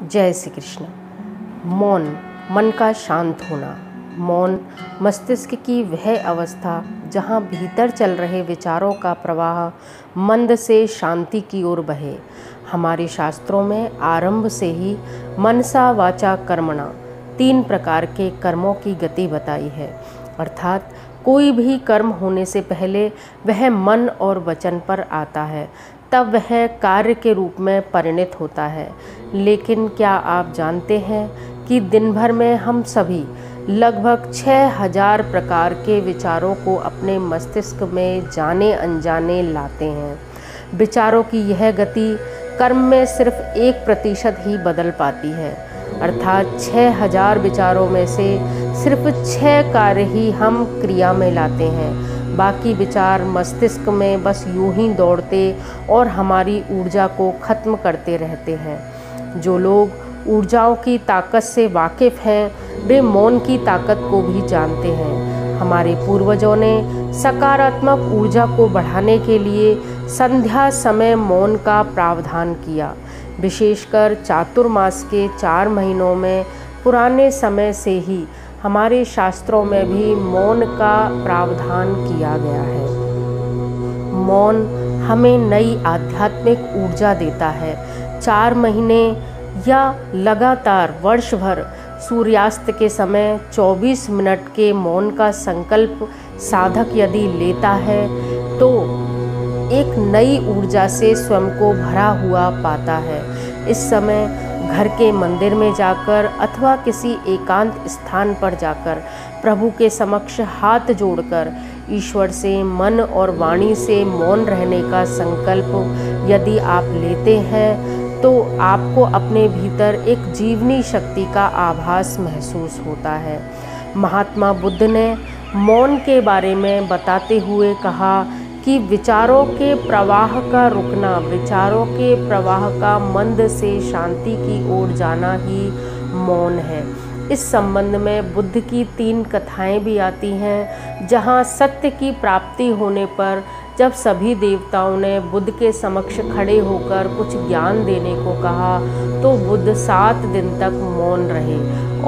जय श्री कृष्ण। मौन मन का शांत होना। मौन मस्तिष्क की वह अवस्था जहाँ भीतर चल रहे विचारों का प्रवाह मंद से शांति की ओर बहे। हमारे शास्त्रों में आरंभ से ही मनसा वाचा कर्मणा 3 प्रकार के कर्मों की गति बताई है। अर्थात कोई भी कर्म होने से पहले वह मन और वचन पर आता है, तब वह कार्य के रूप में परिणत होता है। लेकिन क्या आप जानते हैं कि दिन भर में हम सभी लगभग 6000 प्रकार के विचारों को अपने मस्तिष्क में जाने अनजाने लाते हैं। विचारों की यह गति कर्म में सिर्फ 1% ही बदल पाती है। अर्थात 6000 विचारों में से सिर्फ 6 कार्य ही हम क्रिया में लाते हैं। बाकी विचार मस्तिष्क में बस यूं ही दौड़ते और हमारी ऊर्जा को खत्म करते रहते हैं। जो लोग ऊर्जाओं की ताकत से वाकिफ़ हैं, वे मौन की ताकत को भी जानते हैं। हमारे पूर्वजों ने सकारात्मक ऊर्जा को बढ़ाने के लिए संध्या समय मौन का प्रावधान किया। विशेषकर चातुर्मास के 4 महीनों में पुराने समय से ही हमारे शास्त्रों में भी मौन का प्रावधान किया गया है। मौन हमें नई आध्यात्मिक ऊर्जा देता है। 4 महीने या लगातार वर्ष भर सूर्यास्त के समय 24 मिनट के मौन का संकल्प साधक यदि लेता है तो एक नई ऊर्जा से स्वयं को भरा हुआ पाता है। इस समय घर के मंदिर में जाकर अथवा किसी एकांत स्थान पर जाकर प्रभु के समक्ष हाथ जोड़कर ईश्वर से मन और वाणी से मौन रहने का संकल्प यदि आप लेते हैं तो आपको अपने भीतर एक जीवनी शक्ति का आभास महसूस होता है। महात्मा बुद्ध ने मौन के बारे में बताते हुए कहा कि विचारों के प्रवाह का रुकना, विचारों के प्रवाह का मंद से शांति की ओर जाना ही मौन है। इस संबंध में बुद्ध की 3 कथाएं भी आती हैं, जहां सत्य की प्राप्ति होने पर जब सभी देवताओं ने बुद्ध के समक्ष खड़े होकर कुछ ज्ञान देने को कहा तो बुद्ध 7 दिन तक मौन रहे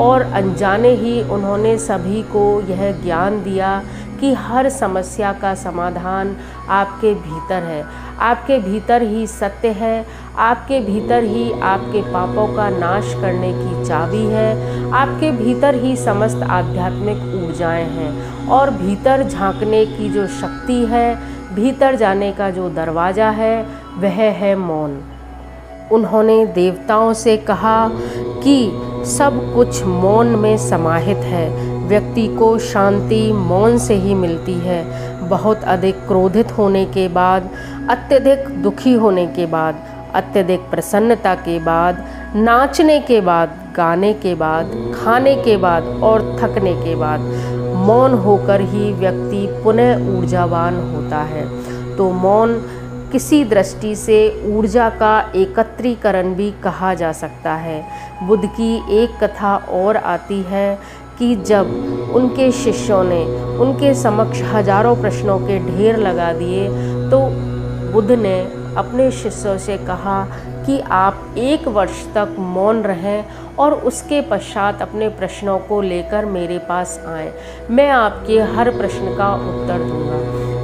और अनजाने ही उन्होंने सभी को यह ज्ञान दिया कि हर समस्या का समाधान आपके भीतर है। आपके भीतर ही सत्य है। आपके भीतर ही आपके पापों का नाश करने की चाबी है। आपके भीतर ही समस्त आध्यात्मिक ऊर्जाएं हैं और भीतर झांकने की जो शक्ति है, भीतर जाने का जो दरवाज़ा है, वह है मौन। उन्होंने देवताओं से कहा कि सब कुछ मौन में समाहित है। व्यक्ति को शांति मौन से ही मिलती है। बहुत अधिक क्रोधित होने के बाद, अत्यधिक दुखी होने के बाद, अत्यधिक प्रसन्नता के बाद, नाचने के बाद, गाने के बाद, खाने के बाद और थकने के बाद मौन होकर ही व्यक्ति पुनः ऊर्जावान होता है। तो मौन किसी दृष्टि से ऊर्जा का एकत्रीकरण भी कहा जा सकता है। बुद्ध की एक कथा और आती है कि जब उनके शिष्यों ने उनके समक्ष हजारों प्रश्नों के ढेर लगा दिए तो बुद्ध ने अपने शिष्यों से कहा कि आप 1 वर्ष तक मौन रहें और उसके पश्चात अपने प्रश्नों को लेकर मेरे पास आएं। मैं आपके हर प्रश्न का उत्तर दूंगा।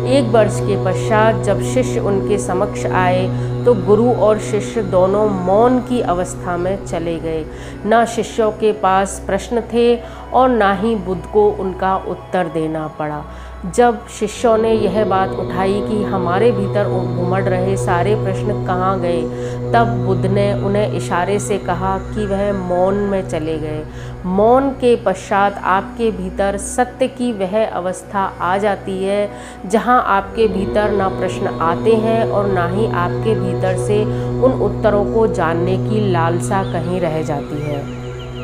1 वर्ष के पश्चात जब शिष्य उनके समक्ष आए तो गुरु और शिष्य दोनों मौन की अवस्था में चले गए। ना शिष्यों के पास प्रश्न थे और ना ही बुद्ध को उनका उत्तर देना पड़ा। जब शिष्यों ने यह बात उठाई कि हमारे भीतर उमड़ रहे सारे प्रश्न कहाँ गए, तब बुद्ध ने उन्हें इशारे से कहा कि वह मौन में चले गए। मौन के पश्चात आपके भीतर सत्य की वह अवस्था आ जाती है जहाँ आपके भीतर ना प्रश्न आते हैं और ना ही आपके भीतर से उन उत्तरों को जानने की लालसा कहीं रह जाती है।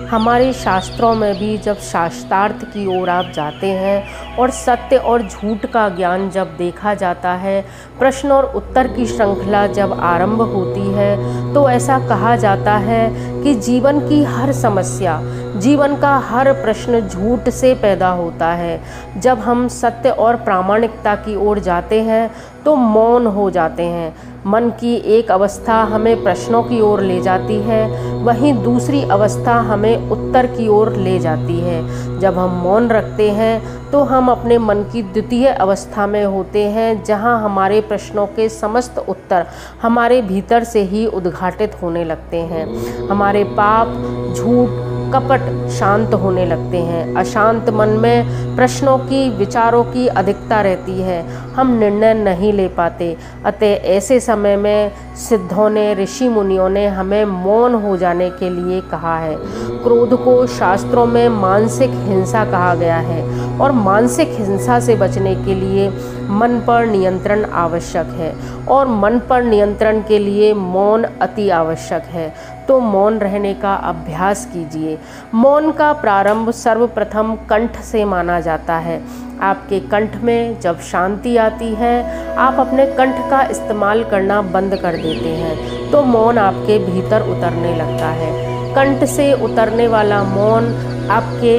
हमारे शास्त्रों में भी जब शास्त्रार्थ की ओर आप जाते हैं और सत्य और झूठ का ज्ञान जब देखा जाता है, प्रश्न और उत्तर की श्रृंखला जब आरंभ होती है तो ऐसा कहा जाता है कि जीवन की हर समस्या, जीवन का हर प्रश्न झूठ से पैदा होता है। जब हम सत्य और प्रामाणिकता की ओर जाते हैं तो मौन हो जाते हैं। मन की एक अवस्था हमें प्रश्नों की ओर ले जाती है, वहीं दूसरी अवस्था हमें उत्तर की ओर ले जाती है। जब हम मौन रखते हैं तो हम अपने मन की द्वितीय अवस्था में होते हैं, जहां हमारे प्रश्नों के समस्त उत्तर हमारे भीतर से ही उद्घाटित होने लगते हैं। हमारे पाप, झूठ, कपट शांत होने लगते हैं। अशांत मन में प्रश्नों की, विचारों की अधिकता रहती है। हम निर्णय नहीं ले पाते। अतः ऐसे समय में सिद्धों ने, ऋषि मुनियों ने हमें मौन हो जाने के लिए कहा है। क्रोध को शास्त्रों में मानसिक हिंसा कहा गया है और मानसिक हिंसा से बचने के लिए मन पर नियंत्रण आवश्यक है और मन पर नियंत्रण के लिए मौन अति आवश्यक है। तो मौन रहने का अभ्यास कीजिए। मौन का प्रारंभ सर्वप्रथम कंठ से माना जाता है। आपके कंठ में जब शांति आती है, आप अपने कंठ का इस्तेमाल करना बंद कर देते हैं तो मौन आपके भीतर उतरने लगता है। कंठ से उतरने वाला मौन आपके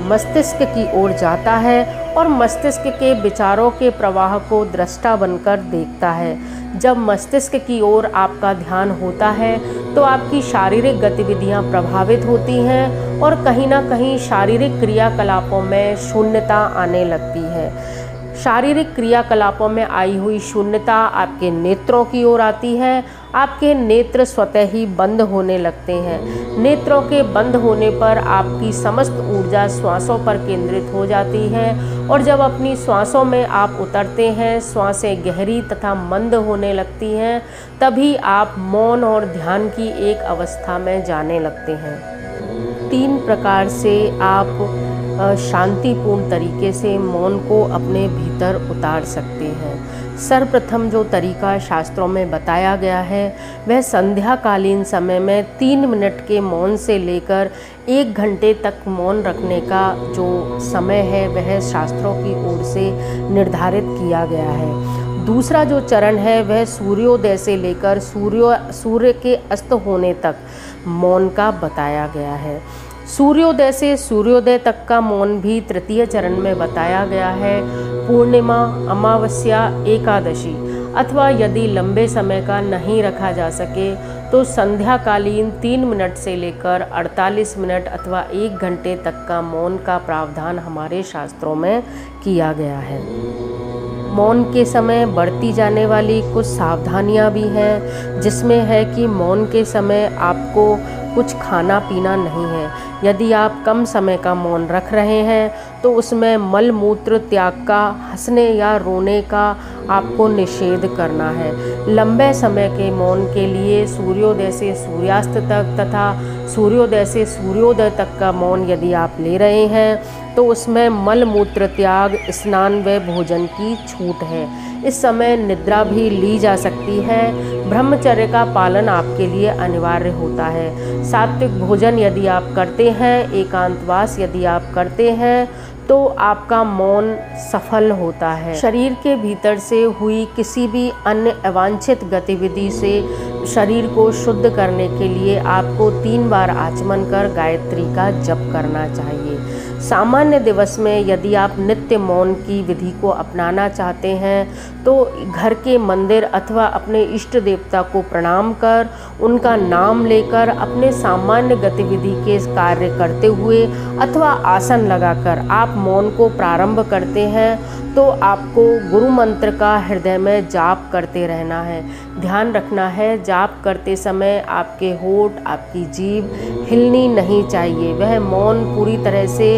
मस्तिष्क की ओर जाता है और मस्तिष्क के विचारों के प्रवाह को दृष्टा बनकर देखता है। जब मस्तिष्क की ओर आपका ध्यान होता है तो आपकी शारीरिक गतिविधियां प्रभावित होती हैं और कहीं ना कहीं शारीरिक क्रियाकलापों में शून्यता आने लगती है। शारीरिक क्रियाकलापों में आई हुई शून्यता आपके नेत्रों की ओर आती है। आपके नेत्र स्वतः ही बंद होने लगते हैं। नेत्रों के बंद होने पर आपकी समस्त ऊर्जा श्वासों पर केंद्रित हो जाती है और जब अपनी श्वासों में आप उतरते हैं, श्वासें गहरी तथा मंद होने लगती हैं, तभी आप मौन और ध्यान की एक अवस्था में जाने लगते हैं। 3 प्रकार से आप शांतिपूर्ण तरीके से मौन को अपने भीतर उतार सकते हैं। सर्वप्रथम जो तरीका शास्त्रों में बताया गया है वह संध्याकालीन समय में 3 मिनट के मौन से लेकर 1 घंटे तक मौन रखने का जो समय है वह शास्त्रों की ओर से निर्धारित किया गया है। दूसरा जो चरण है वह सूर्योदय से लेकर सूर्य के अस्त होने तक मौन का बताया गया है। सूर्योदय से सूर्योदय तक का मौन भी तृतीय चरण में बताया गया है। पूर्णिमा, अमावस्या, एकादशी अथवा यदि लंबे समय का नहीं रखा जा सके तो संध्याकालीन 3 मिनट से लेकर 48 मिनट अथवा 1 घंटे तक का मौन का प्रावधान हमारे शास्त्रों में किया गया है। मौन के समय बरती जाने वाली कुछ सावधानियां भी हैं, जिसमें है कि मौन के समय आपको कुछ खाना पीना नहीं है। यदि आप कम समय का मौन रख रहे हैं तो उसमें मल मूत्र त्याग का, हंसने या रोने का आपको निषेध करना है। लंबे समय के मौन के लिए सूर्योदय से सूर्यास्त तक तथा सूर्योदय से सूर्योदय तक का मौन यदि आप ले रहे हैं तो उसमें मल मूत्र त्याग, स्नान व भोजन की छूट है। इस समय निद्रा भी ली जा सकती है। ब्रह्मचर्य का पालन आपके लिए अनिवार्य होता है। सात्विक भोजन यदि आप करते हैं, एकांतवास यदि आप करते हैं तो आपका मौन सफल होता है। शरीर के भीतर से हुई किसी भी अन्य अवांछित गतिविधि से शरीर को शुद्ध करने के लिए आपको 3 बार आचमन कर गायत्री का जप करना चाहिए। सामान्य दिवस में यदि आप नित्य मौन की विधि को अपनाना चाहते हैं तो घर के मंदिर अथवा अपने इष्ट देवता को प्रणाम कर उनका नाम लेकर अपने सामान्य गतिविधि के कार्य करते हुए अथवा आसन लगाकर आप मौन को प्रारंभ करते हैं तो आपको गुरु मंत्र का हृदय में जाप करते रहना है। ध्यान रखना है, जाप करते समय आपके होठ, आपकी जीभ हिलनी नहीं चाहिए। वह मौन पूरी तरह से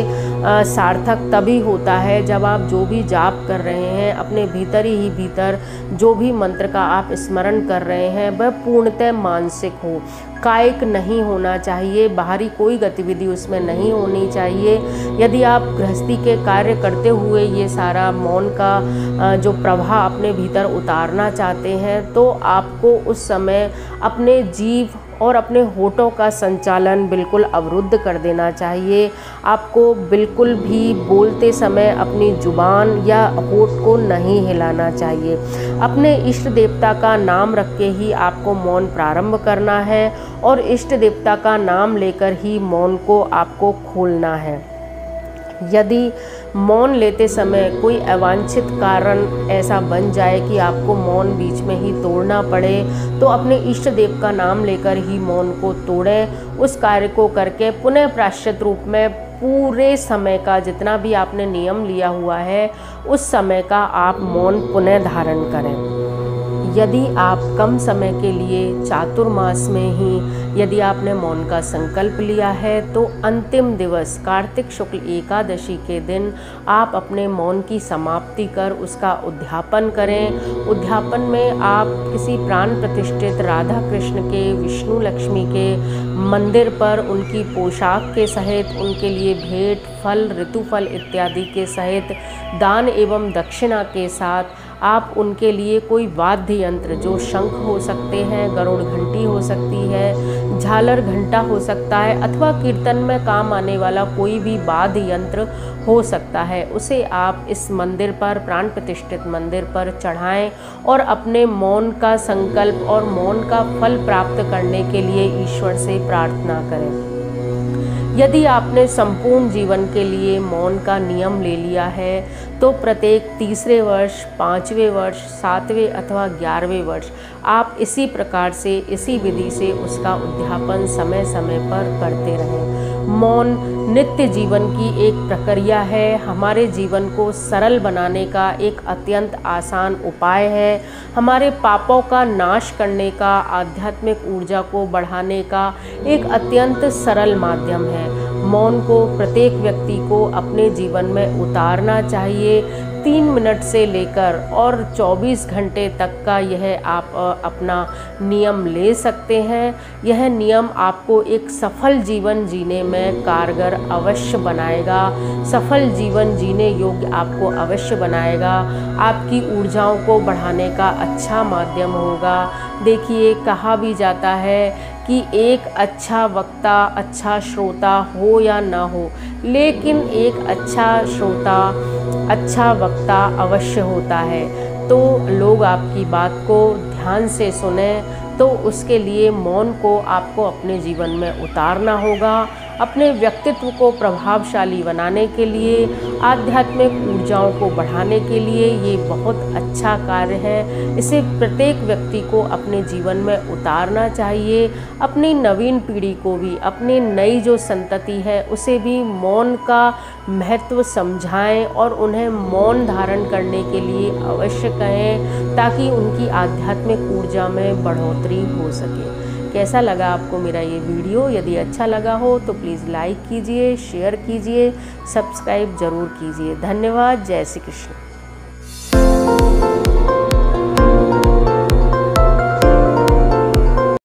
सार्थक तभी होता है जब आप जो भी जाप कर रहे हैं, अपने भीतर ही भीतर जो भी मंत्र का आप स्मरण कर रहे हैं वह पूर्णतः मानसिक हो, कायिक नहीं होना चाहिए, बाहरी कोई गतिविधि उसमें नहीं होनी चाहिए। यदि आप गृहस्थी के कार्य करते हुए ये सारा मौन का जो प्रभाव अपने भीतर उतारना चाहते हैं तो आपको उस समय अपने जीभ और अपने होठों का संचालन बिल्कुल अवरुद्ध कर देना चाहिए। आपको बिल्कुल भी बोलते समय अपनी जुबान या होठ को नहीं हिलाना चाहिए। अपने इष्ट देवता का नाम रख के ही आपको मौन प्रारंभ करना है और इष्ट देवता का नाम लेकर ही मौन को आपको खोलना है। यदि मौन लेते समय कोई अवांछित कारण ऐसा बन जाए कि आपको मौन बीच में ही तोड़ना पड़े, तो अपने इष्ट देव का नाम लेकर ही मौन को तोड़ें। उस कार्य को करके पुनः प्रायश्चित रूप में पूरे समय का जितना भी आपने नियम लिया हुआ है उस समय का आप मौन पुनः धारण करें। यदि आप कम समय के लिए चातुर्मास में ही यदि आपने मौन का संकल्प लिया है, तो अंतिम दिवस कार्तिक शुक्ल एकादशी के दिन आप अपने मौन की समाप्ति कर उसका उद्यापन करें। उद्यापन में आप किसी प्राण प्रतिष्ठित राधा कृष्ण के, विष्णु लक्ष्मी के मंदिर पर उनकी पोशाक के सहित, उनके लिए भेंट, फल, ऋतुफल इत्यादि के सहित दान एवं दक्षिणा के साथ आप उनके लिए कोई वाद्य यंत्र, जो शंख हो सकते हैं, गरुड़ घंटी हो सकती है, झालर घंटा हो सकता है, अथवा कीर्तन में काम आने वाला कोई भी वाद्य यंत्र हो सकता है, उसे आप इस मंदिर पर, प्राण प्रतिष्ठित मंदिर पर चढ़ाएं और अपने मौन का संकल्प और मौन का फल प्राप्त करने के लिए ईश्वर से प्रार्थना करें। यदि आपने संपूर्ण जीवन के लिए मौन का नियम ले लिया है, तो प्रत्येक तीसरे वर्ष, 5वें वर्ष, 7वें अथवा 11वें वर्ष आप इसी प्रकार से, इसी विधि से उसका उद्यापन समय समय पर करते रहें। मौन नित्य जीवन की एक प्रक्रिया है, हमारे जीवन को सरल बनाने का एक अत्यंत आसान उपाय है, हमारे पापों का नाश करने का, आध्यात्मिक ऊर्जा को बढ़ाने का एक अत्यंत सरल माध्यम है। मौन को प्रत्येक व्यक्ति को अपने जीवन में उतारना चाहिए। 3 मिनट से लेकर और 24 घंटे तक का यह आप अपना नियम ले सकते हैं। यह नियम आपको एक सफल जीवन जीने में कारगर अवश्य बनाएगा, सफल जीवन जीने योग्य आपको अवश्य बनाएगा, आपकी ऊर्जाओं को बढ़ाने का अच्छा माध्यम होगा। देखिए, कहा भी जाता है कि एक अच्छा वक्ता, अच्छा श्रोता हो या ना हो, लेकिन एक अच्छा श्रोता, अच्छा वक्ता अवश्य होता है। तो लोग आपकी बात को ध्यान से सुने, तो उसके लिए मौन को आपको अपने जीवन में उतारना होगा। अपने व्यक्तित्व को प्रभावशाली बनाने के लिए, आध्यात्मिक ऊर्जाओं को बढ़ाने के लिए ये बहुत अच्छा कार्य है। इसे प्रत्येक व्यक्ति को अपने जीवन में उतारना चाहिए। अपनी नवीन पीढ़ी को भी, अपनी नई जो संतति है उसे भी मौन का महत्व समझाएं और उन्हें मौन धारण करने के लिए अवश्य कहें, ताकि उनकी आध्यात्मिक ऊर्जा में बढ़ोतरी हो सके। कैसा लगा आपको मेरा ये वीडियो? यदि अच्छा लगा हो तो प्लीज़ लाइक कीजिए, शेयर कीजिए, सब्सक्राइब ज़रूर कीजिए। धन्यवाद। जय श्री कृष्ण।